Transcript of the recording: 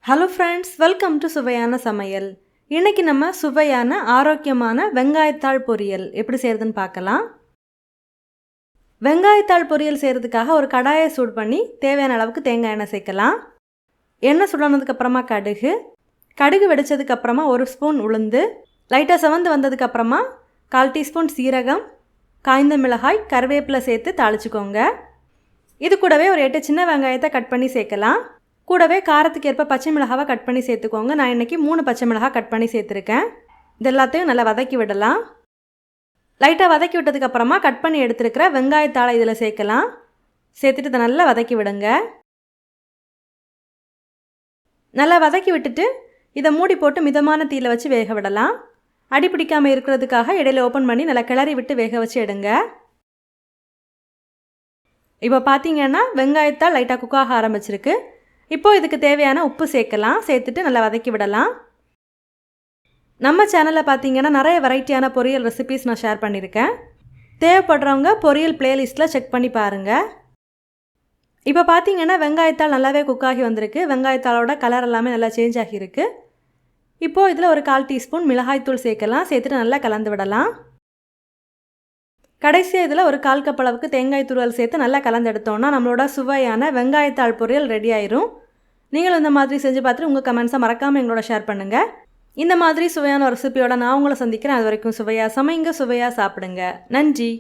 Hello friends, welcome to சுவையான சமையல். இன்றைக்கி நம்ம சுவையான ஆரோக்கியமான வெங்காயத்தாள் பொரியல் எப்படி செய்கிறதுன்னு பார்க்கலாம். வெங்காயத்தாள் பொரியல் செய்கிறதுக்காக ஒரு கடாயை சூடு பண்ணி தேவையான அளவுக்கு தேங்காய் எண்ணெய் சேர்க்கலாம். எண்ணெய் சுடானதுக்கப்புறமா கடுகு வெடித்ததுக்கப்புறமா 1 ஸ்பூன் உளுந்து, லைட்டாக செவந்து வந்ததுக்கப்புறமா 1/4 டீஸ்பூன் சீரகம், காய்ந்த மிளகாய், கருவேப்பிலை சேர்த்து தாளிச்சுக்கோங்க. இது கூடவே ஒரு 8 சின்ன வெங்காயத்தை கட் பண்ணி சேர்க்கலாம். கூடவே காரத்துக்கு ஏற்ப பச்சை மிளகாவை கட் பண்ணி சேர்த்துக்கோங்க. நான் இன்றைக்கி 3 பச்சை மிளகாய் கட் பண்ணி சேர்த்துருக்கேன். இது எல்லாத்தையும் நல்லா வதக்கி விடலாம். லைட்டாக வதக்கி விட்டதுக்கப்புறமா கட் பண்ணி எடுத்துருக்கிற வெங்காயத்தாளை இதில் சேர்க்கலாம். சேர்த்துட்டு இதை நல்லா வதக்கி விடுங்க. நல்லா வதக்கி விட்டுட்டு இதை மூடி போட்டு மிதமான தீயில் வச்சு வேக விடலாம். அடி பிடிக்காமல் இருக்கிறதுக்காக இடையில ஓப்பன் பண்ணி நல்லா கிளறி விட்டு வேக வச்சு எடுங்க. இப்போ பார்த்தீங்கன்னா வெங்காயத்தால் லைட்டாக குக்காக ஆரம்பிச்சிருக்கு. இப்போது இதுக்கு தேவையான உப்பு சேர்க்கலாம். சேர்த்துட்டு நல்லா வதக்கி விடலாம். நம்ம சேனலில் பார்த்தீங்கன்னா நிறைய வெரைட்டியான பொரியல் ரெசிபீஸ் நான் ஷேர் பண்ணியிருக்கேன். தேவைப்படுறவங்க பொரியல் பிளேலிஸ்ட்டில் செக் பண்ணி பாருங்கள். இப்போ பார்த்தீங்கன்னா வெங்காயத்தால் நல்லாவே குக்காகி வந்திருக்கு. வெங்காயத்தாலோட கலர் எல்லாமே நல்லா சேஞ்ச் ஆகியிருக்கு. இப்போது இதில் ஒரு 1/4 டீஸ்பூன் மிளகாய்த்தூள் சேர்க்கலாம். சேர்த்துட்டு நல்லா கலந்து விடலாம். கடைசியாக இதில் ஒரு 1/4 கப் அளவுக்கு தேங்காய் துருவல் சேர்த்து நல்லா கலந்து எடுத்தோன்னா நம்மளோட சுவையான வெங்காயத்தாள் பொரியல் ரெடி ஆயிரும். நீங்களும் இந்த மாதிரி செஞ்சு பார்த்துட்டு உங்கள் கமெண்ட்ஸை மறக்காமல் எங்களோட ஷேர் பண்ணுங்கள். இந்த மாதிரி சுவையான ஒரு ரெசிபியோட நான் உங்களை சந்திக்கிறேன். அது வரைக்கும் சுவையாக சமைங்க, சுவையாக சாப்பிடுங்க. நன்றி.